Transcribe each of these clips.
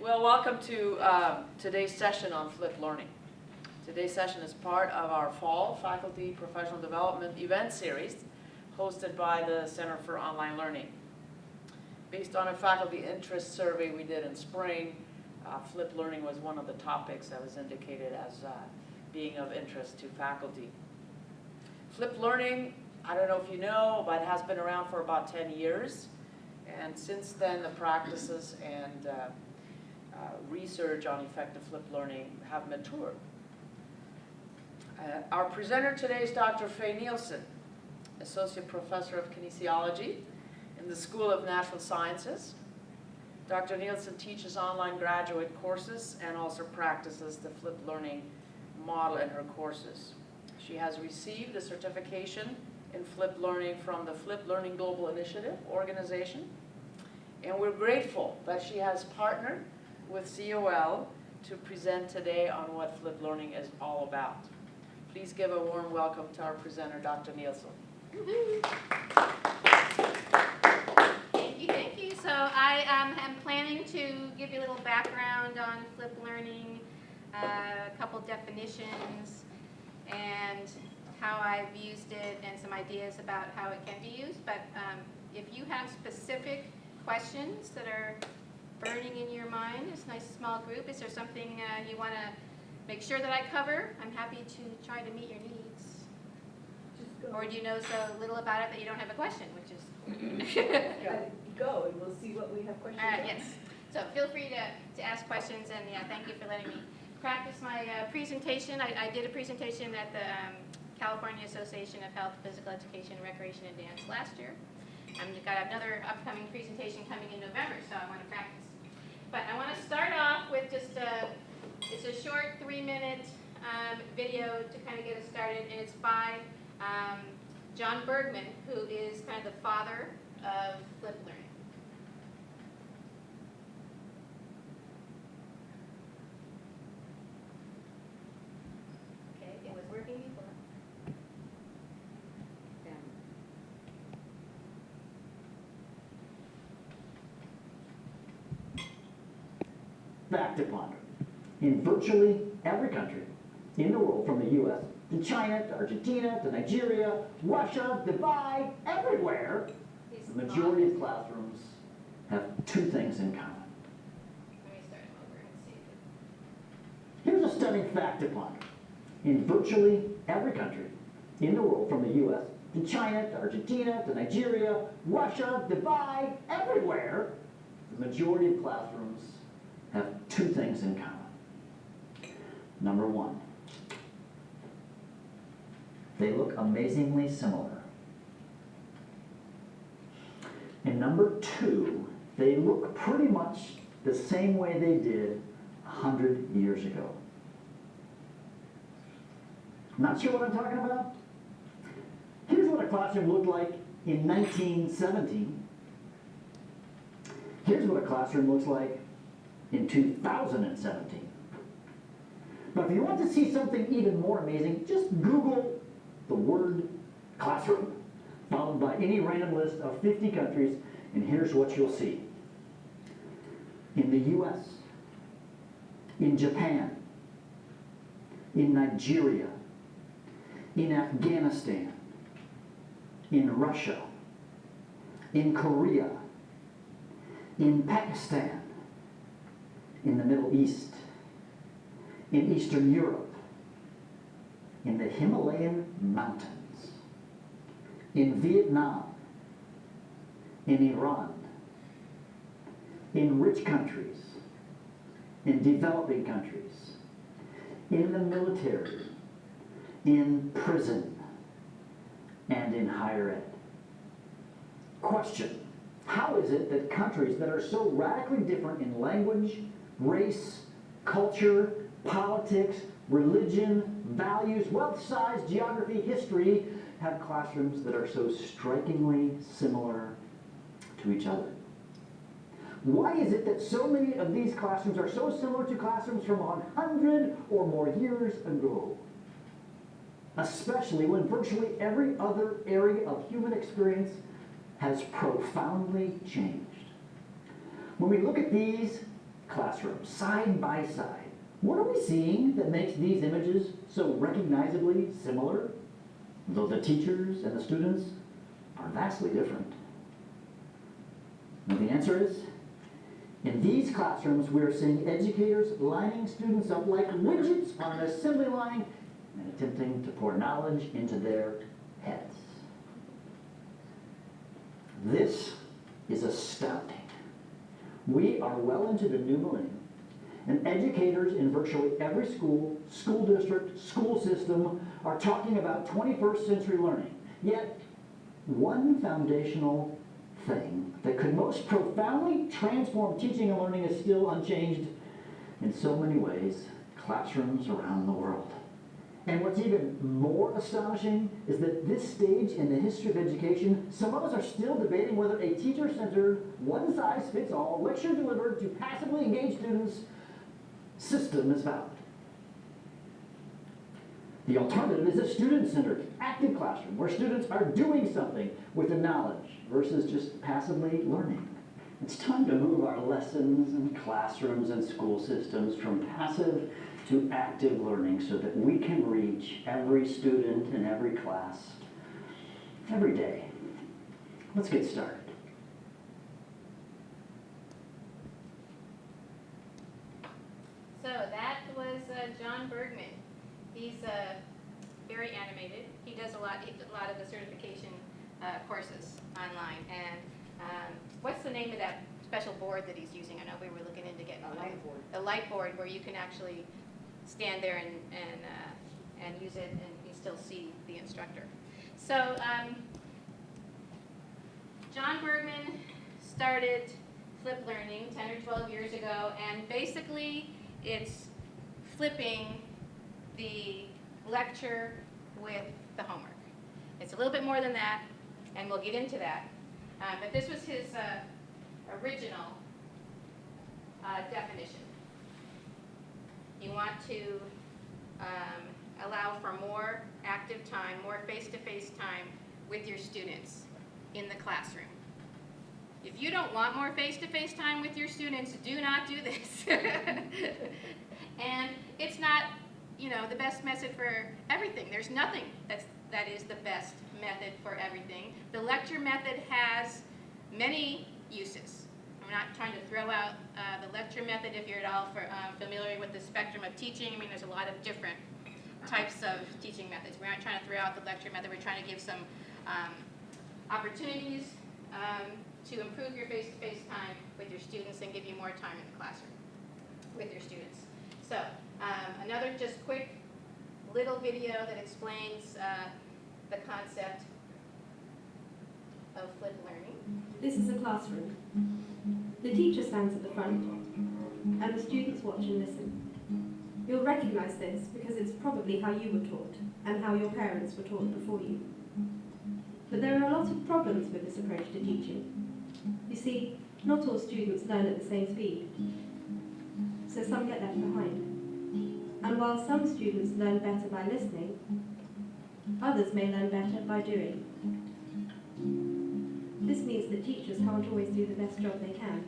Well, welcome to today's session on flipped learning. Today's session is part of our fall faculty professional development event series hosted by the Center for Online Learning. Based on a faculty interest survey we did in spring, flipped learning was one of the topics that was indicated as being of interest to faculty. Flipped learning, I don't know if you know, but it has been around for about 10 years. And since then, the practices and research on effective flipped learning have matured. Our presenter today is Dr. Faye Nielsen, Associate Professor of Kinesiology in the School of Natural Sciences. Dr. Nielsen teaches online graduate courses and also practices the flipped learning model in her courses. She has received a certification in flipped learning from the Flipped Learning Global Initiative organization, and we're grateful that she has partnered with COL to present today on what flipped learning is all about. Please give a warm welcome to our presenter, Dr. Nielsen. Thank you. So I am planning to give you a little background on flipped learning, a couple definitions, and how I've used it, and some ideas about how it can be used. But if you have specific questions that are burning in your mind, it's a nice small group. Is there something you want to make sure that I cover? I'm happy to try to meet your needs. Or do you know so little about it that you don't have a question, which is... Go, and we'll see what we have questions on. Yes. So feel free to ask questions, and thank you for letting me practice my presentation. I did a presentation at the California Association of Health, Physical Education, Recreation, and Dance last year. I've got another upcoming presentation coming in November, so I want to practice. But I want to start off with just it's a short 3-minute video to kind of get us started, and it's by John Bergman, who is kind of the father of flipped learning. Okay, it was working before. Fact to ponder. In virtually every country in the world, from the US to China to Argentina to Nigeria, Russia, Dubai, everywhere, the majority of classrooms have two things in common. Let me start over and see. Here's a stunning fact to ponder. In virtually every country in the world, from the US to China to Argentina to Nigeria, Russia, Dubai, everywhere, the majority of classrooms have two things in common. Number one, they look amazingly similar. And number two, they look pretty much the same way they did 100 years ago. Not sure what I'm talking about? Here's what a classroom looked like in 1917. Here's what a classroom looks like in 2017. But if you want to see something even more amazing, just Google the word classroom, followed by any random list of 50 countries, and here's what you'll see. In the US, in Japan, in Nigeria, in Afghanistan, in Russia, in Korea, in Pakistan, in the Middle East, in Eastern Europe, in the Himalayan mountains, in Vietnam, in Iran, in rich countries, in developing countries, in the military, in prison, and in higher ed. Question: how is it that countries that are so radically different in language, race, culture, politics, religion, values, wealth size, geography, history, have classrooms that are so strikingly similar to each other? Why is it that so many of these classrooms are so similar to classrooms from 100 or more years ago? Especially when virtually every other area of human experience has profoundly changed. When we look at these classrooms, side by side. What are we seeing that makes these images so recognizably similar, though the teachers and the students are vastly different? And the answer is, in these classrooms, we're seeing educators lining students up like widgets on an assembly line and attempting to pour knowledge into their heads. This is astounding. We are well into the new millennium, and educators in virtually every school, school district, school system are talking about 21st century learning. Yet, one foundational thing that could most profoundly transform teaching and learning is still unchanged in so many ways: classrooms around the world. And what's even more astonishing is that this stage in the history of education, some of us are still debating whether a teacher-centered, one-size-fits-all, lecture delivered to passively engage students system is valid. The alternative is a student-centered, active classroom where students are doing something with the knowledge versus just passively learning. It's time to move our lessons and classrooms and school systems from passive to active learning so that we can reach every student in every class every day. Let's get started. So that was John Bergman. He's very animated. He does a lot of the certification courses online. And what's the name of that special board that he's using? I know we were looking into getting A light board. a light board where you can actually stand there and use it, and you still see the instructor. So John Bergman started Flip Learning 10 or 12 years ago, and basically it's flipping the lecture with the homework. It's a little bit more than that, and we'll get into that. But this was his original definition. You want to allow for more active time, more face-to-face time with your students in the classroom. If you don't want more face-to-face time with your students, do not do this. And it's not, the best method for everything. There's nothing that is the best method for everything. The lecture method has many uses. I'm not trying to throw out the lecture method if you're at all familiar with the spectrum of teaching. I mean, there's a lot of different types of teaching methods. We're not trying to throw out the lecture method. We're trying to give some opportunities to improve your face-to-face time with your students and give you more time in the classroom with your students. So another just quick little video that explains the concept of flipped learning. This is a classroom. The teacher stands at the front, and the students watch and listen. You'll recognize this because it's probably how you were taught, and how your parents were taught before you. But there are a lot of problems with this approach to teaching. You see, not all students learn at the same speed, so some get left behind. And while some students learn better by listening, others may learn better by doing. This means that teachers can't always do the best job they can.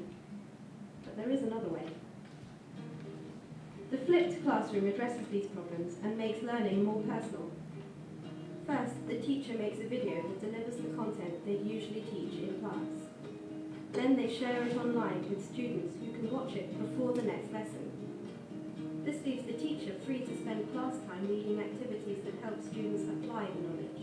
But there is another way. The flipped classroom addresses these problems and makes learning more personal. First, the teacher makes a video that delivers the content they usually teach in class. Then they share it online with students who can watch it before the next lesson. This leaves the teacher free to spend class time leading activities that help students apply the knowledge.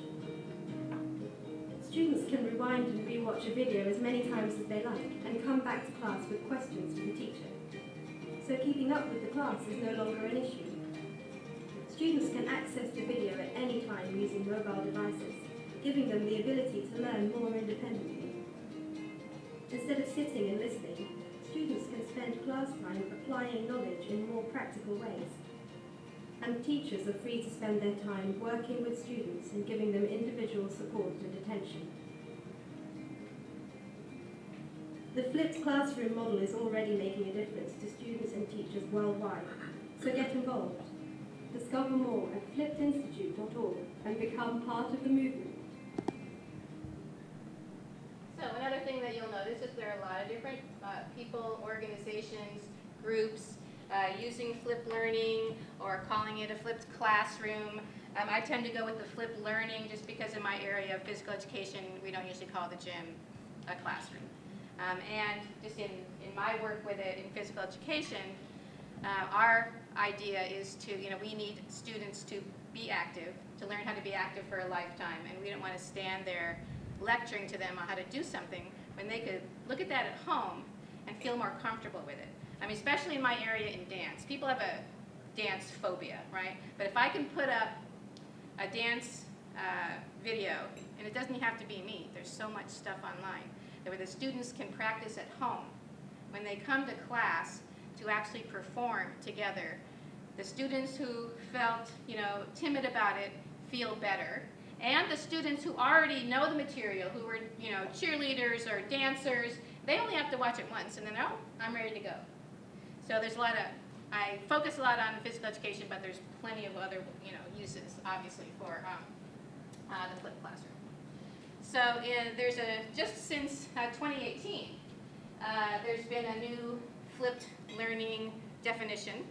Students can rewind and rewatch a video as many times as they like and come back to class with questions for the teacher. So keeping up with the class is no longer an issue. Students can access the video at any time using mobile devices, giving them the ability to learn more independently. Instead of sitting and listening, students can spend class time applying knowledge in more practical ways. And teachers are free to spend their time working with students and giving them individual support and attention. The flipped classroom model is already making a difference to students and teachers worldwide, so get involved. Discover more at flippedinstitute.org and become part of the movement. So another thing that you'll notice is there are a lot of different people, organizations, groups, using flipped learning or calling it a flipped classroom. I tend to go with the flipped learning just because in my area of physical education, we don't usually call the gym a classroom. And just in my work with it in physical education, our idea is to, we need students to be active, to learn how to be active for a lifetime, and we don't want to stand there lecturing to them on how to do something when they could look at that at home and feel more comfortable with it. I mean, especially in my area in dance. People have a dance phobia, right? But if I can put up a dance video, and it doesn't have to be me, there's so much stuff online, where the students can practice at home. When they come to class to actually perform together, the students who felt, timid about it feel better, and the students who already know the material, who were, cheerleaders or dancers, they only have to watch it once, and then, oh, I'm ready to go. So there's a lot of, I focus a lot on physical education, but there's plenty of other, uses, obviously, for the flipped classroom. So there's just since 2018, there's been a new flipped learning definition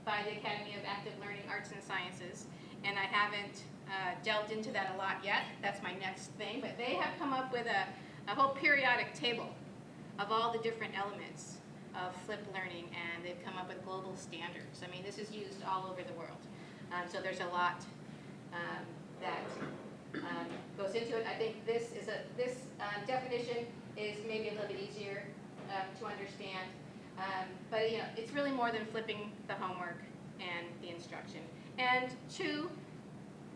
by the Academy of Active Learning Arts and Sciences, and I haven't delved into that a lot yet. That's my next thing, but they have come up with a whole periodic table of all the different elements of flipped learning, and they've come up with global standards. I mean, this is used all over the world, so there's a lot that goes into it. I think this definition is maybe a little bit easier to understand, but it's really more than flipping the homework and the instruction. And two,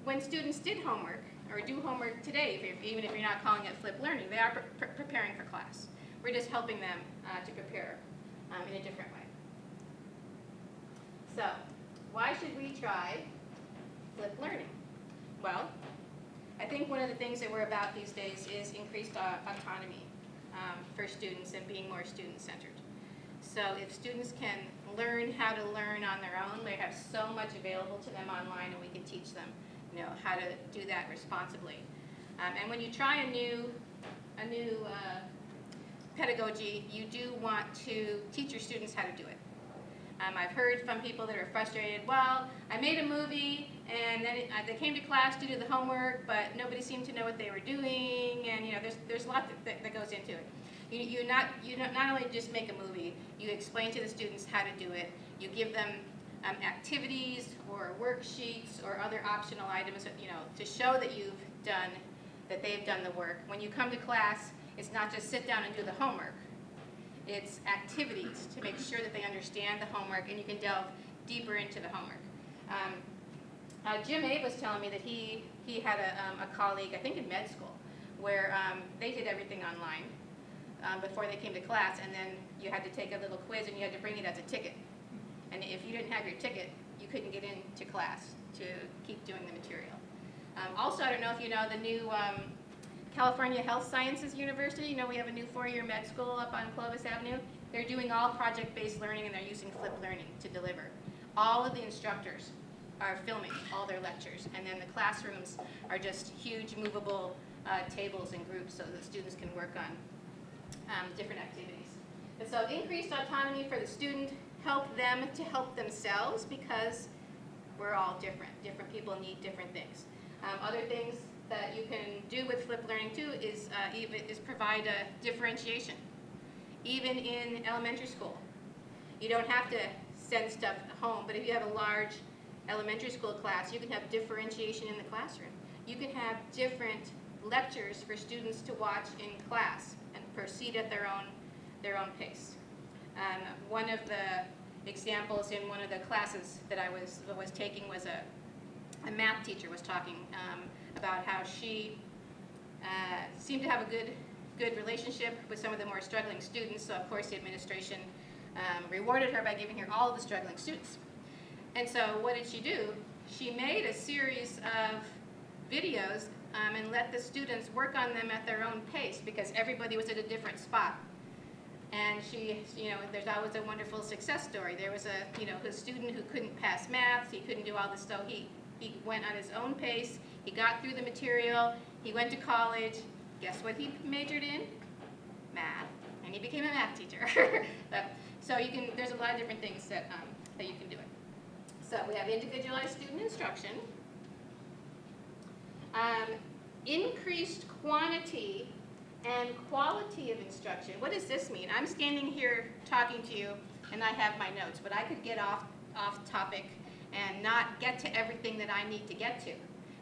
when students did homework or do homework today, even if you're not calling it flipped learning, they are preparing for class. We're just helping them to prepare in a different way. So, why should we try flipped learning? Well, I think one of the things that we're about these days is increased autonomy for students and being more student-centered. So if students can learn how to learn on their own, they have so much available to them online, and we can teach them, how to do that responsibly. And when you try a new pedagogy, you do want to teach your students how to do it. I've heard from people that are frustrated, well, I made a movie, and then they came to class to do the homework, but nobody seemed to know what they were doing, and there's a lot that goes into it. You not only just make a movie, you explain to the students how to do it, you give them activities or worksheets or other optional items, to show that they've done the work. When you come to class, it's not just sit down and do the homework. It's activities to make sure that they understand the homework, and you can delve deeper into the homework. Jim Abe was telling me that he had a colleague, I think in med school, where they did everything online before they came to class, and then you had to take a little quiz and you had to bring it as a ticket. And if you didn't have your ticket, you couldn't get into class to keep doing the material. Also, I don't know if you know the new California Health Sciences University. We have a new 4-year med school up on Clovis Avenue. They're doing all project-based learning, and they're using flipped learning to deliver. All of the instructors are filming all their lectures, and then the classrooms are just huge movable tables and groups so that students can work on different activities. And so increased autonomy for the student, help them to help themselves, because we're all different. Different people need different things. Other things that you can do with flipped learning too is provide a differentiation. Even in elementary school, you don't have to send stuff home, but if you have a large elementary school class, you can have differentiation in the classroom. You can have different lectures for students to watch in class and proceed at their own pace. One of the examples in one of the classes that I was taking was a math teacher was talking about how she seemed to have a good relationship with some of the more struggling students. So of course the administration rewarded her by giving her all of the struggling students. And so what did she do? She made a series of videos and let the students work on them at their own pace, because everybody was at a different spot. And she, there's always a wonderful success story. There was a student who couldn't pass math, he couldn't do all this stuff. He went on his own pace, he got through the material, he went to college. Guess what he majored in? Math. And he became a math teacher. So you can, there's a lot of different things that, that you can do it. So we have individualized student instruction, increased quantity and quality of instruction. What does this mean? I'm standing here talking to you and I have my notes, but I could get off topic and not get to everything that I need to get to.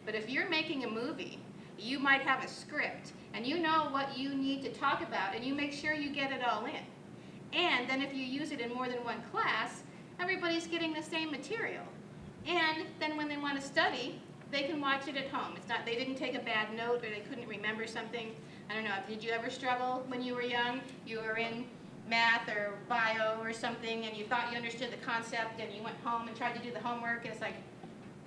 But if you're making a movie, you might have a script and you know what you need to talk about and you make sure you get it all in. And then if you use it in more than one class, everybody's getting the same material. And then when they want to study, they can watch it at home. It's not, they didn't take a bad note or they couldn't remember something. I don't know, did you ever struggle when you were young? You were in math or bio or something and you thought you understood the concept and you went home and tried to do the homework and it's like,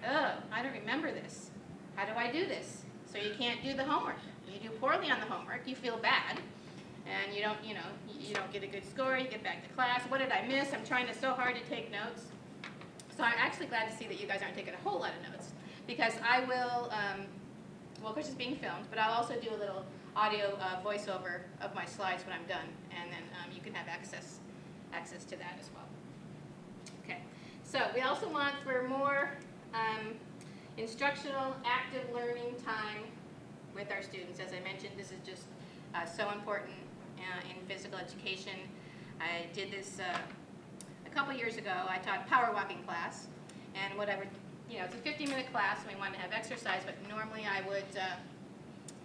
oh, I don't remember this. How do I do this? So you can't do the homework. You do poorly on the homework, you feel bad, and you don't, you don't get a good score, you get back to class. What did I miss? I'm trying so hard to take notes. So I'm actually glad to see that you guys aren't taking a whole lot of notes, because I will, well, of course it's being filmed, but I'll also do a little audio voiceover of my slides when I'm done, and then you can have access to that as well. Okay, so we also want for more instructional active learning time with our students. As I mentioned, this is just so important in physical education. I did this a couple years ago. I taught power walking class, and whatever, it's a 15-minute class, and we wanted to have exercise, but normally I would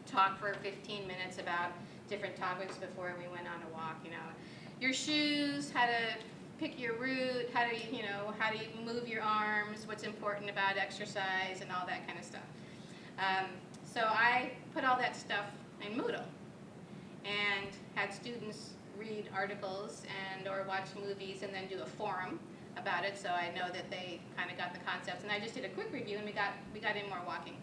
talk for 15 minutes about different topics before we went on a walk. Your shoes, how to pick your route, how do you move your arms, what's important about exercise, and all that kind of stuff. So I put all that stuff in Moodle and had students read articles and or watch movies and then do a forum about it, so I know that they kind of got the concepts. And I just did a quick review and we got in more walking.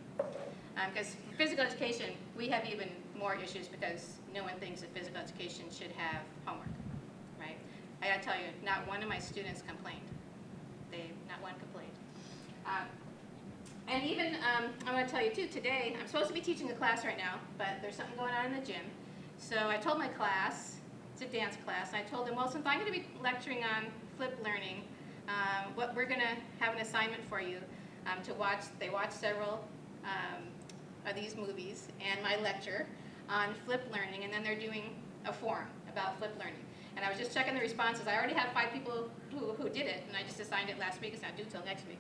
Because physical education, we have even more issues because no one thinks that physical education should have homework, right? I gotta tell you, not one of my students complained. Not one complained. And even, I want to tell you too, today, I'm supposed to be teaching a class right now, but there's something going on in the gym. So I told my class, it's a dance class, and I told them, well, since I'm going to be lecturing on flipped learning, what we're going to have an assignment for you to watch. They watched several of these movies and my lecture on flipped learning, and then they're doing a forum about flipped learning. And I was just checking the responses. I already have 5 people who did it, and I just assigned it last week. It's not due till next week.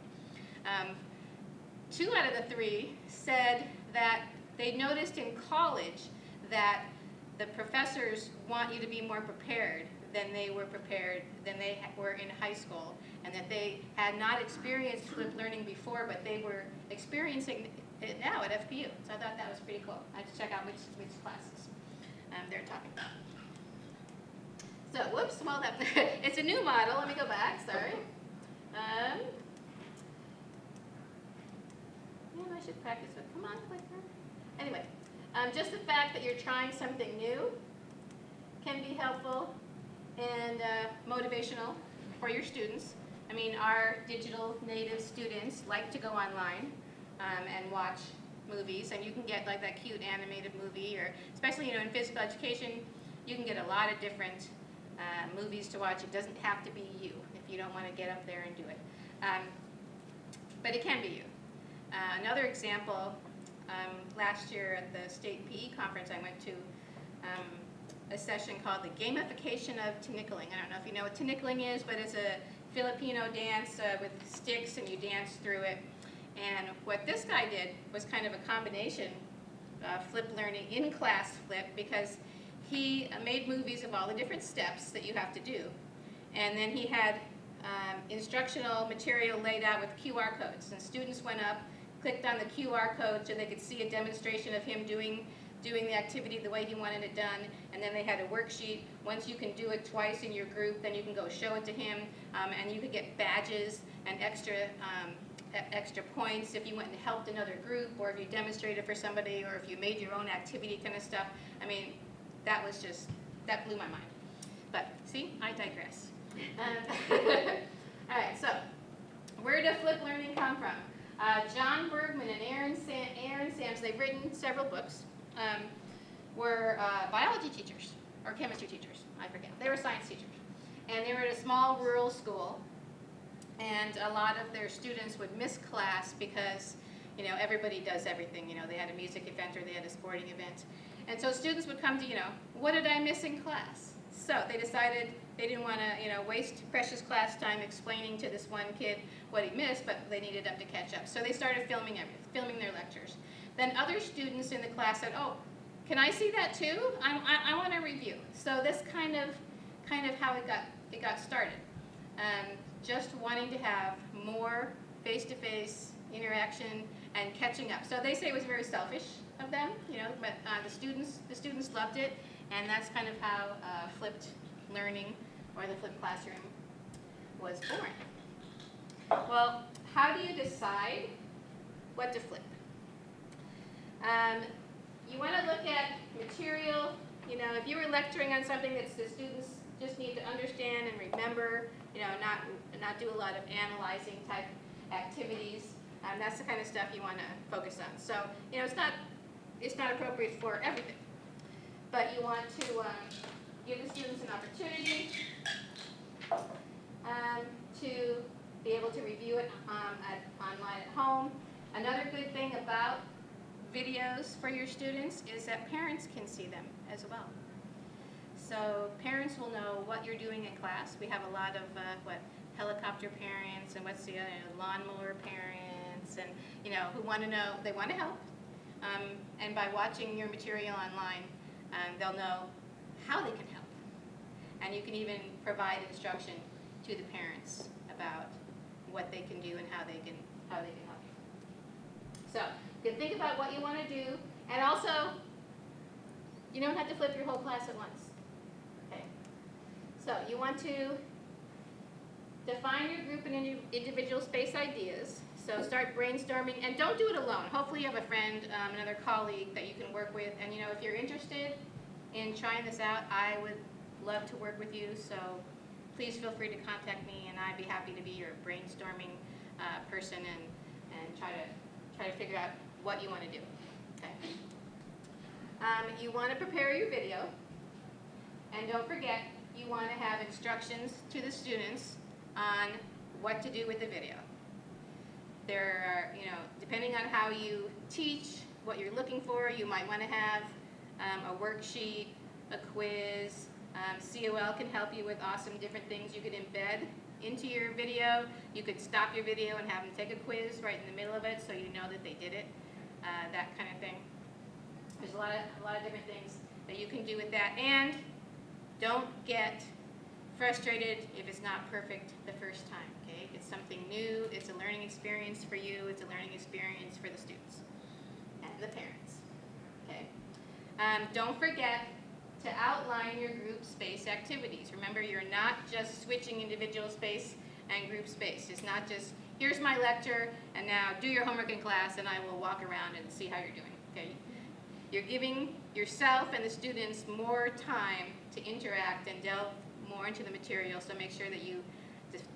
2 out of the 3 said that they noticed in college that the professors want you to be more prepared than they were in high school, and that they had not experienced flipped learning before, but they were experiencing it now at FPU. So I thought that was pretty cool. I had to check out which classes they're talking about. So, whoops, well, it's a new model. Let me go back, sorry. Maybe I should practice with, come on, clicker. Anyway, just the fact that you're trying something new can be helpful and motivational for your students. I mean, our digital native students like to go online and watch movies, and you can get like that cute animated movie, or especially in physical education, you can get a lot of different movies to watch. It doesn't have to be you if you don't want to get up there and do it. But it can be you. Another example, last year at the state PE conference I went to, a session called the gamification of tinikling. I don't know if you know what tinikling is, but it's a Filipino dance with sticks and you dance through it. And what this guy did was kind of a combination flipped learning, in-class flip, because he made movies of all the different steps that you have to do. And then he had instructional material laid out with QR codes. And students went up, clicked on the QR code so they could see a demonstration of him doing the activity the way he wanted it done. And then they had a worksheet. Once you can do it twice in your group, then you can go show it to him. And you could get badges and extra points if you went and helped another group, or if you demonstrated for somebody, or if you made your own activity kind of stuff. I mean, that blew my mind. But see, I digress. All right, so where did flip learning come from? John Bergman and Aaron Sams, they've written several books, were biology teachers or chemistry teachers, I forget. They were science teachers. and they were at a small rural school, and a lot of their students would miss class because, you know, everybody does everything. You know, they had a music event or they had a sporting event. And so students would come to, you know, what did I miss in class? So they decided they didn't want to, you know, waste precious class time explaining to this one kid what he missed, but they needed him to catch up. So they started filming their lectures. Then other students in the class said, oh, can I see that too? I want to review. So this kind of how it got started. Just wanting to have more face-to-face interaction and catching up. So they say it was very selfish of them, you know, but the students loved it, and that's kind of how flipped learning or the flipped classroom was born. Well, how do you decide what to flip? You want to look at material. You know, if you were lecturing on something that the students just need to understand and remember, you know, not do a lot of analyzing type activities. That's the kind of stuff you want to focus on. So, you know, it's not appropriate for everything, but you want to give the students an opportunity to be able to review it online at home. Another good thing about videos for your students is that parents can see them as well. So parents will know what you're doing in class. We have a lot of helicopter parents and what's the other, lawnmower parents, and who want to know, they want to help. And by watching your material online, they'll know how they can help. And you can even provide instruction to the parents about what they can do and how they can help you. So you can think about what you want to do, and also you don't have to flip your whole class at once. Okay. So you want to define your group and individual space ideas. So start brainstorming, and don't do it alone. Hopefully you have a friend, another colleague that you can work with. And if you're interested in trying this out, I would love to work with you. So please feel free to contact me, and I'd be happy to be your brainstorming person and try to figure out what you want to do. Okay. You want to prepare your video, and don't forget you want to have instructions to the students on what to do with the video. There are, depending on how you teach, what you're looking for, you might want to have a worksheet, a quiz. COL can help you with awesome different things you could embed into your video. You could stop your video and have them take a quiz right in the middle of it so you know that they did it, that kind of thing. There's a lot of different things that you can do with that. And don't get frustrated if it's not perfect the first time, okay? It's something new, it's a learning experience for you, it's a learning experience for the students and the parents, okay? Don't forget to outline your group space activities. Remember, you're not just switching individual space and group space. It's not just, here's my lecture, and now do your homework in class, and I will walk around and see how you're doing, okay? You're giving yourself and the students more time to interact and delve more into the material, so make sure that you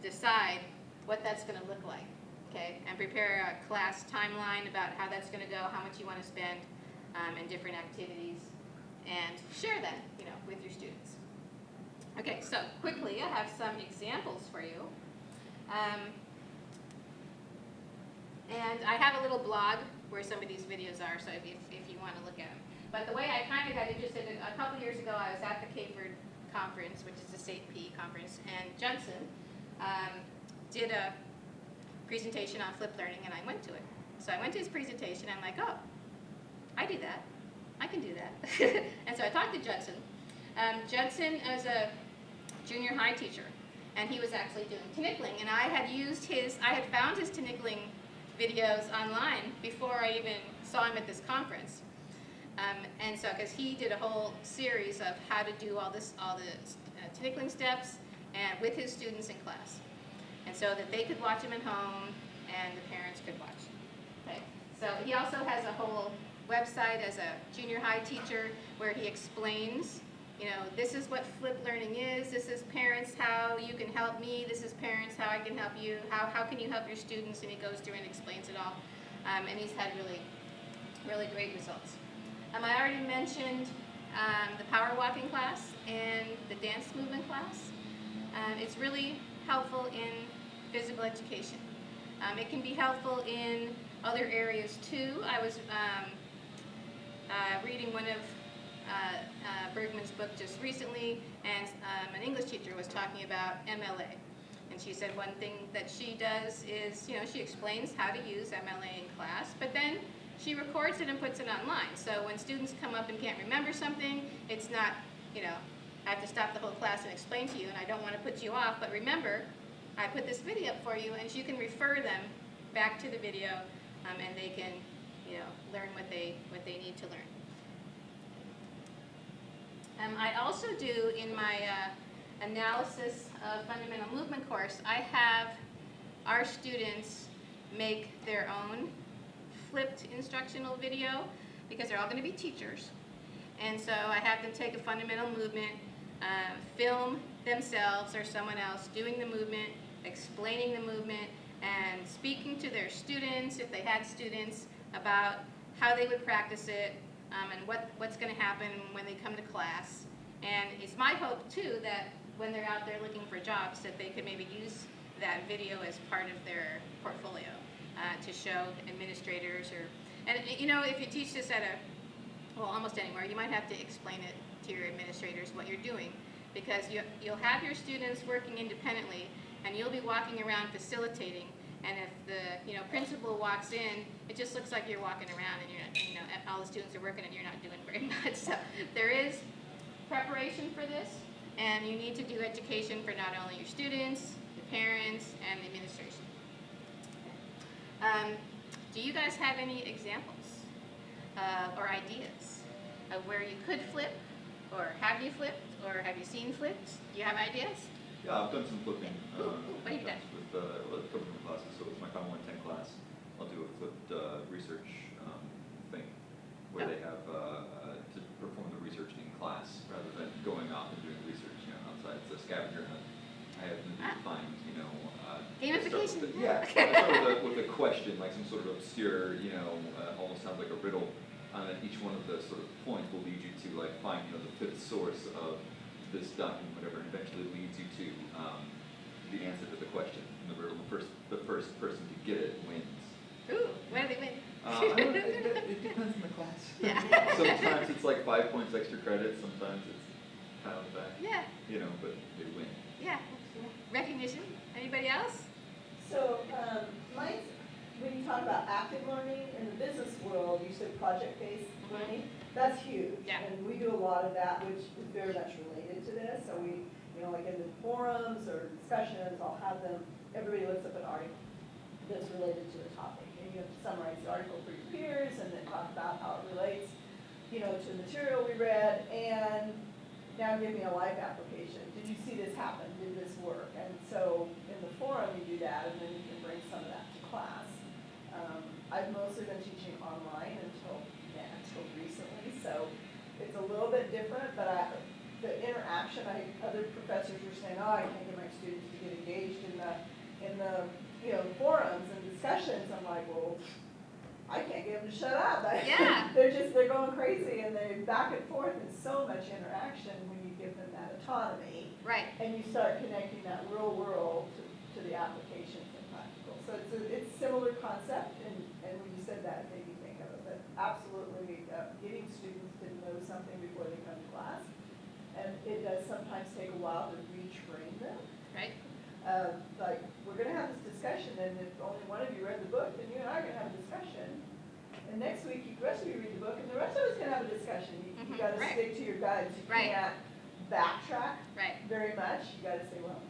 decide what that's going to look like, okay? And prepare a class timeline about how that's going to go, how much you want to spend, and different activities, and share that, with your students. Okay, so quickly, I have some examples for you. And I have a little blog where some of these videos are, so if you want to look at them. But the way I kind of got interested, a couple years ago, I was at the Capeford conference, which is the state PE conference, and Judson did a presentation on flipped learning, and I went to it. So I went to his presentation, and I'm like, oh, I do that. I can do that. And so I talked to Judson. Judson is a junior high teacher, and he was actually doing Tinikling, and I had found his Tinikling videos online before I even saw him at this conference. And so, because he did a whole series of how to do all the Tinikling steps and with his students in class, and so that they could watch him at home and the parents could watch. Okay. So he also has a whole website as a junior high teacher where he explains, this is what flipped learning is. This is parents, how you can help me. This is parents, how I can help you. How can you help your students? And he goes through and explains it all. And he's had really, really great results. I already mentioned the power walking class and the dance movement class. It's really helpful in physical education. It can be helpful in other areas too. I was reading one of Bergman's book just recently, and an English teacher was talking about MLA. And she said one thing that she does is, she explains how to use MLA in class, but then she records it and puts it online. So when students come up and can't remember something, it's not, I have to stop the whole class and explain to you, and I don't want to put you off, but remember, I put this video up for you, and you can refer them back to the video, and they can, learn what they need to learn. I also do in my analysis of fundamental movement course, I have our students make their own flipped instructional video because they're all going to be teachers. And so I have them take a fundamental movement, film themselves or someone else doing the movement, explaining the movement, and speaking to their students, if they had students, about how they would practice it, and what's going to happen when they come to class. And it's my hope, too, that when they're out there looking for jobs, that they could maybe use that video as part of their portfolio to show administrators. And if you teach this at almost anywhere, you might have to explain it to your administrators what you're doing, because you'll have your students working independently, and you'll be walking around facilitating. And if the principal walks in, it just looks like you're walking around and you're not, all the students are working and you're not doing very much. So there is preparation for this, and you need to do education for not only your students, the parents, and the administration. Do you guys have any examples or ideas of where you could flip, or have you flipped, or have you seen flipped? Do you have ideas? Yeah, I've done some flipping. What have you done? With a couple of classes. So with my Common 110 class, I'll do a flipped research thing where they have to perform the research in class rather than going off and doing research outside. It's a scavenger hunt. I have them find Gamification. I start with a question, like some sort of obscure, almost sounds like a riddle, and then each one of the sort of points will lead you to find the fifth source of this document, whatever, and eventually leads you to the answer to the question. And the riddle, the first person to get it wins. Ooh, what do they win? It depends on the class. Yeah. Sometimes it's 5 points extra credit. Sometimes it's pound back. Yeah. But they win. Yeah. Recognition. Anybody else? So, mine's, when you talk about active learning in the business world, you said project-based learning. That's huge. Yeah. And we do a lot of that, which is very much related to this. So we, like in the forums or discussions, I'll have them, everybody looks up an article that's related to the topic. And you have to summarize the article for your peers and then talk about how it relates, to the material we read. And now give me a live application. Did you see this happen? Did this work? And so in the forum you do that, and then you can bring some of that to class. I've mostly been teaching online until recently, so it's a little bit different, but the interaction, other professors were saying, I can't get my students to get engaged in the forums and discussions. I'm like, well, I can't get them to shut up. Yeah. they're going crazy, and they're back and forth, and so much interaction when you give them that autonomy. Right. And you start connecting that real world to the applications and practical. So it's similar concept, and when you said that, it made me think of it. But absolutely, getting students to know something before they come to class, and it does sometimes take a while to retrain them. Right. We're going to have this discussion, and if only one of you read the book, then you and I are going to have a discussion. And next week, the rest of you read the book, and the rest of us can have a discussion. You got to Right. stick to your guides. You Right. can't backtrack Right. very much. You got to say, well,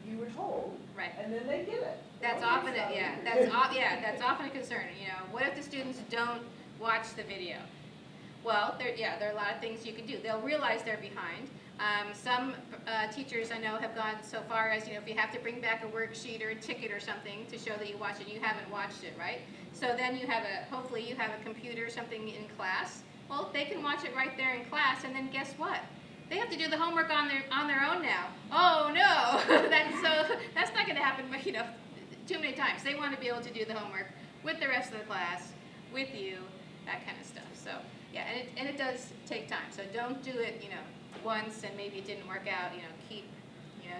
you were told, Right. and then they get it. That's Don't often get that's often a concern. What if the students don't watch the video? Well, there are a lot of things you can do. They'll realize they're behind. Some teachers I know have gone so far as, if you have to bring back a worksheet or a ticket or something to show that you watched it, you haven't watched it, right? So then hopefully you have a computer or something in class. Well, they can watch it right there in class, and then guess what? They have to do the homework on their own now. Oh no, that's not going to happen, too many times. They want to be able to do the homework with the rest of the class, with you, that kind of stuff. So yeah, and it does take time. So don't do it, once and maybe it didn't work out. Keep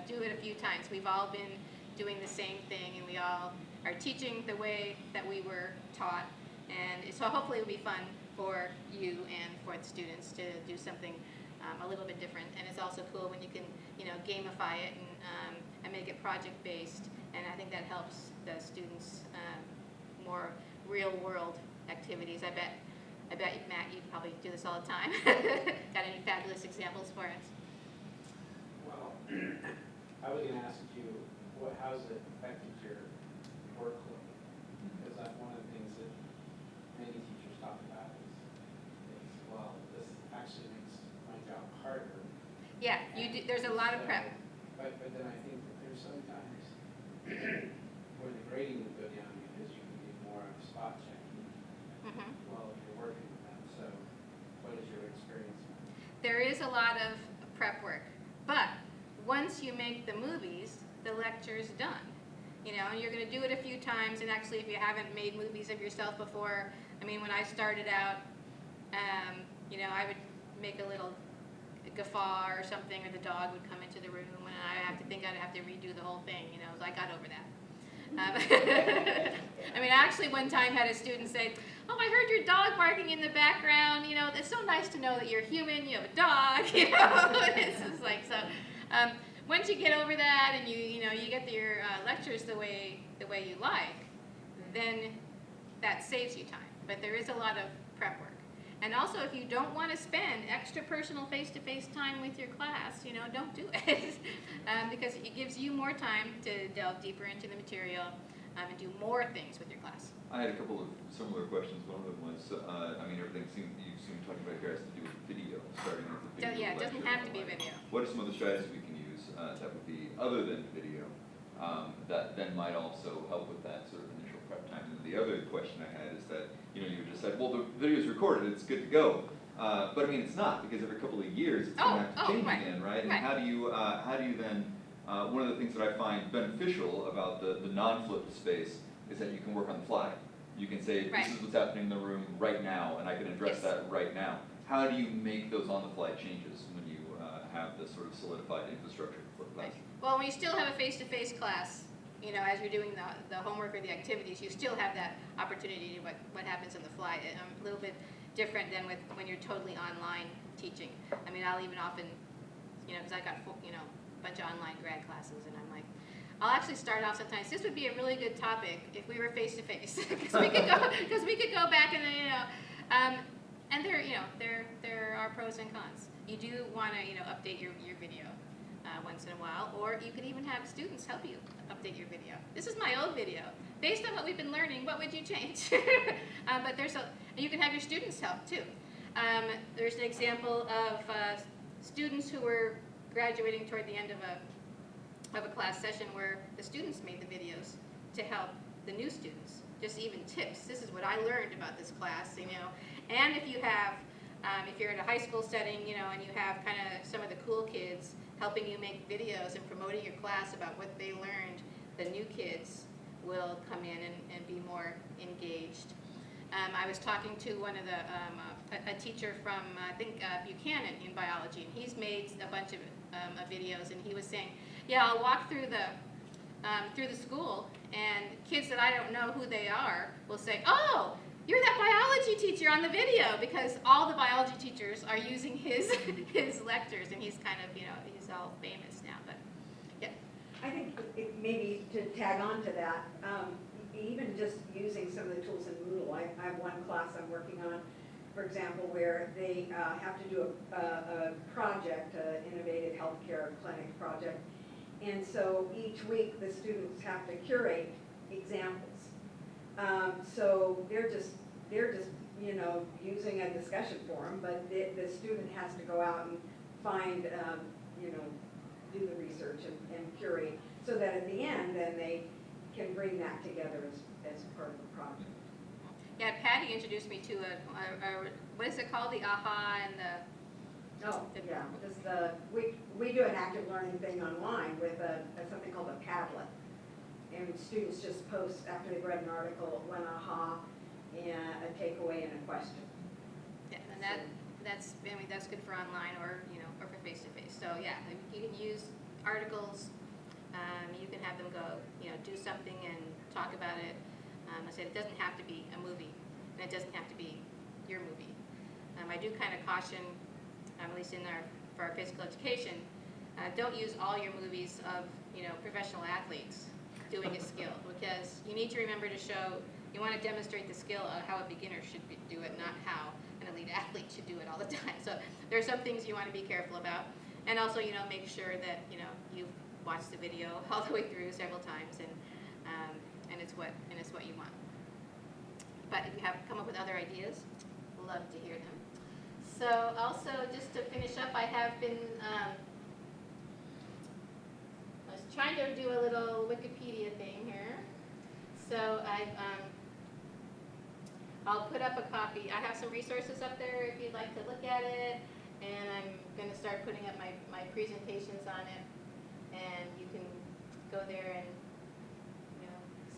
do it a few times. We've all been doing the same thing, and we all are teaching the way that we were taught. And so hopefully it'll be fun for you and for the students to do something a little bit different. And it's also cool when you can, gamify it and make it project-based. And I think that helps the students more real-world activities. I bet, Matt, you probably do this all the time. Got any fabulous examples for us? Well, I was going to ask you, how's it affected your workload? Because one of the things that many teachers talk about is well, this actually makes my job harder. Yeah, there's a lot of prep. But then I think that there's sometimes where the grading would go down because you can do more of spot checking while you're working with them. So what is your experience? There is a lot of prep work, but once you make the movies, the lecture's done. And you're going to do it a few times, and actually if you haven't made movies of yourself before, when I started out, I would make a little guffaw or something, or the dog would come into the room, and I'd have to redo the whole thing, so I got over that. I actually one time had a student say, "Oh, I heard your dog barking in the background. It's so nice to know that you're human. You have a dog." It's just like so. Once you get over that and you get your lectures the way you like, then that saves you time. But there is a lot of prep work. And also, if you don't want to spend extra personal face-to-face time with your class, don't do it. Because it gives you more time to delve deeper into the material and do more things with your class. I had a couple of similar questions. One of them was, everything you seem talking about here has to do with video, starting with the video. Yeah, it doesn't have to be video. What are some other strategies we can use that would be other than video that then might also help with that sort of initial prep time? And the other question I had is that you just said, well, the video's recorded, it's good to go, but it's not, because every couple of years it's going to have to change again, right? And how do you then? One of the things that I find beneficial about the non-flipped space is that you can work on the fly. You can say, this is what's happening in the room right now, and I can address that right now. How do you make those on-the-fly changes when you have this sort of solidified infrastructure for flip class? Well, when you still have a face-to-face class, as you're doing the homework or the activities, you still have that opportunity to what happens on the fly. A little bit different than when you're totally online teaching. I'll even often, because I got a bunch of online grad classes, and I'm like, I'll actually start off sometimes. This would be a really good topic if we were face to face, because we could go back and and there are pros and cons. You do want to update your video once in a while, or you could even have students help you update your video. This is my old video. Based on what we've been learning, what would you change? But you can have your students help too. There's an example of students who were graduating toward the end of a class session where the students made the videos to help the new students. Just even tips. This is what I learned about this class, And if you have, if you're in a high school setting, and you have kind of some of the cool kids helping you make videos and promoting your class about what they learned, the new kids will come in and be more engaged. I was talking to one of a teacher from, I think, Buchanan in biology, and he's made a bunch of videos, and he was saying, yeah, I'll walk through the school, and kids that I don't know who they are will say, oh, you're that biology teacher on the video, because all the biology teachers are using his lectures, and he's kind of, he's all famous now, but yeah. I think maybe to tag on to that, even just using some of the tools in Moodle. I have one class I'm working on, for example, where they have to do a project, an innovative healthcare clinic project, and so each week the students have to curate examples. So they're just using a discussion forum, but the student has to go out and find do the research and curate, so that at the end then they can bring that together as part of the project. Yeah, Patty introduced me to a what is it called, the AHA and the... Oh, yeah, we do an active learning thing online with something called a Padlet. And students just post, after they've read an article, one AHA, and a takeaway and a question. Yeah, and that's good for online or for face-to-face. So yeah, you can use articles. You can have them go, do something and talk about it. I said it doesn't have to be a movie, and it doesn't have to be your movie. I do kind of caution, at least for our physical education, don't use all your movies of professional athletes doing a skill, because you need to remember to show, you want to demonstrate the skill of how a beginner should do it, not how an elite athlete should do it all the time. So there are some things you want to be careful about, and also make sure that you've watched the video all the way through several times, and it's what you want. But if you have come up with other ideas, love to hear them. So also, just to finish up, I have been I was trying to do a little Wikipedia thing here. So I'll put up a copy. I have some resources up there if you'd like to look at it, and I'm going to start putting up my presentations on it, and you can go there and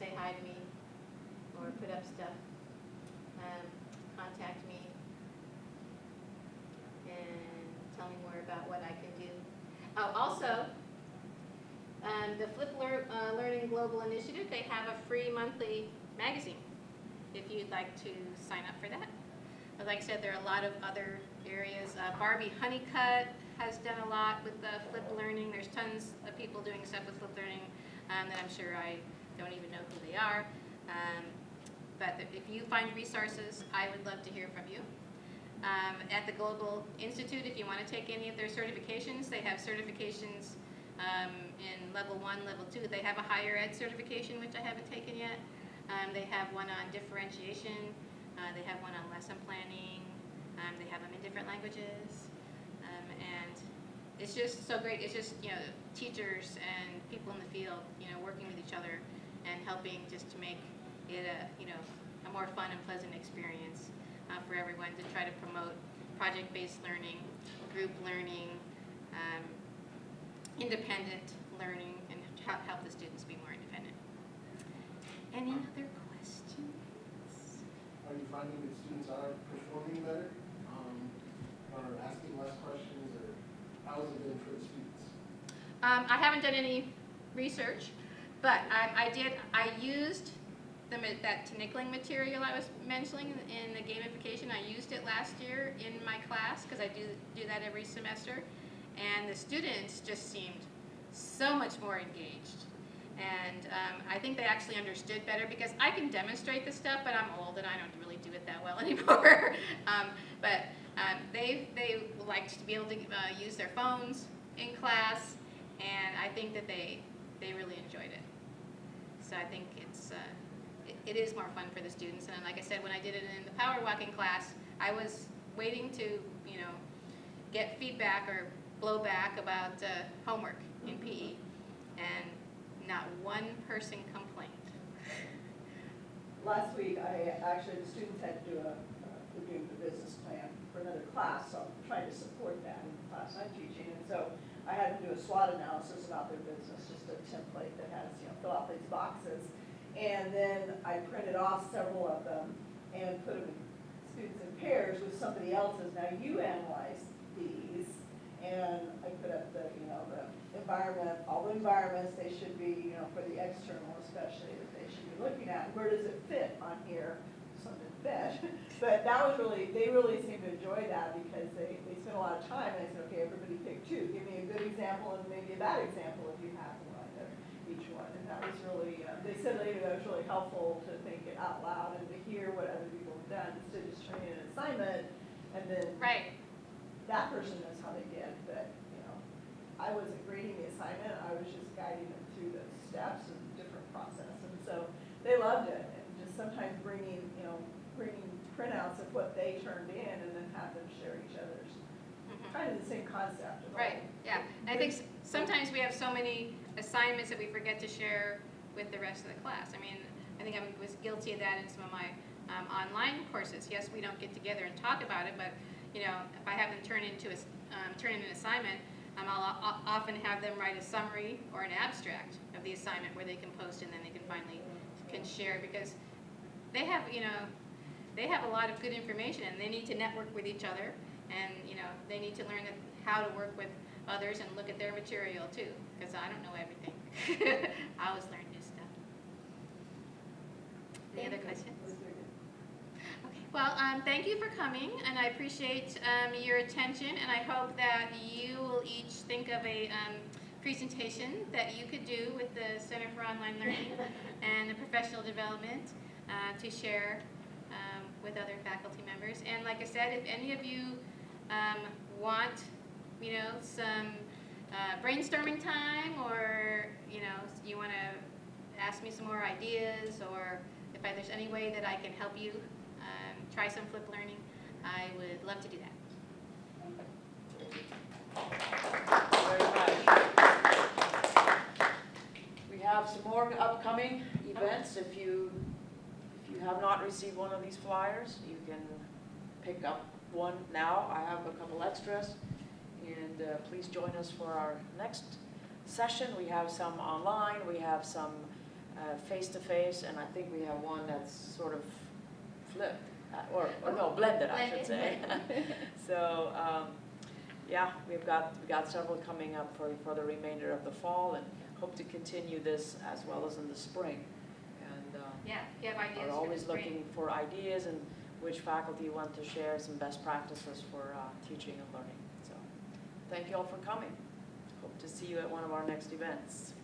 say hi to me or put up stuff. Contact me and tell me more about what I can do. Oh, also, the Flip Learning Global Initiative, they have a free monthly magazine if you'd like to sign up for that. But like I said, there are a lot of other areas. Barbie Honeycutt has done a lot with Flip Learning. There's tons of people doing stuff with Flip Learning that I'm sure I don't even know who they are. But if you find resources, I would love to hear from you. At the Global Institute, if you want to take any of their certifications, they have certifications in level 1, level 2. They have a higher ed certification, which I haven't taken yet. They have one on differentiation. They have one on lesson planning. They have them in different languages. And it's just so great. It's just, teachers and people in the field, working with each other and helping just to make it a more fun and pleasant experience for everyone, to try to promote project-based learning, group learning, independent learning, and help the students be more independent. Any other questions? Are you finding that students are performing better, or asking less questions, or how has it been for the students? I haven't done any research, but I used that Nickling material I was mentioning in the gamification. I used it last year in my class because I do that every semester, and the students just seemed so much more engaged. And I think they actually understood better, because I can demonstrate the stuff, but I'm old and I don't really do it that well anymore. But they liked to be able to use their phones in class, and I think that they really enjoyed it. So I think it is more fun for the students. And like I said, when I did it in the power walking class, I was waiting to get feedback or blowback about homework in PE, and not one person complained. Last week, the students had to do we're doing the business plan for another class, so I'm trying to support that in the class I'm teaching. And so I had them do a SWOT analysis about their business, just a template that has, fill out these boxes. And then I printed off several of them and put them in students in pairs with somebody else's. Now you analyze these, and I put up the environment, all the environments they should be, for the external especially, that they should be looking at. Where does it fit on here? Some didn't fit, but that was they really seemed to enjoy that, because they spent a lot of time, and I said, okay, everybody pick two. Give me a good example and maybe a bad example if you have one, or each one. And that was really, they said later that was really helpful to think it out loud and to hear what other people have done, instead of just turning in an assignment and then that person knows how they did. But I wasn't grading the assignment, I was just guiding them through the steps and different process. And so they loved it, and just sometimes bringing printouts of what they turned in and then have them share each other's. Kind of the same concept. Right, yeah. I think sometimes we have so many assignments that we forget to share with the rest of the class. I mean, I think I was guilty of that in some of my online courses. Yes, we don't get together and talk about it, but if I have them turn in an assignment, I'll often have them write a summary or an abstract of the assignment where they can post, and then they can finally share, because they have a lot of good information, and they need to network with each other, and they need to learn how to work with others and look at their material too, because I don't know everything. I always learn new stuff. Any other questions? Okay, well, thank you for coming, and I appreciate your attention, and I hope that you will each think of a presentation that you could do with the Center for Online Learning and the professional development to share with other faculty members. And like I said, if any of you want, some brainstorming time, or you want to ask me some more ideas, or if there's any way that I can help you try some flip learning, I would love to do that. Very much. We have some more upcoming events. If you have not received one of these flyers, you can pick up one now. I have a couple extras. And please join us for our next session. We have some online, we have some face-to-face, and I think we have one that's sort of flipped, or no, blended, I should say. So, yeah, we've got several coming up for the remainder of the fall, and hope to continue this as well as in the spring. And Yeah, if you have ideas. are always for the spring. looking for ideas and which faculty want to share some best practices for teaching and learning. So, thank you all for coming. Hope to see you at one of our next events.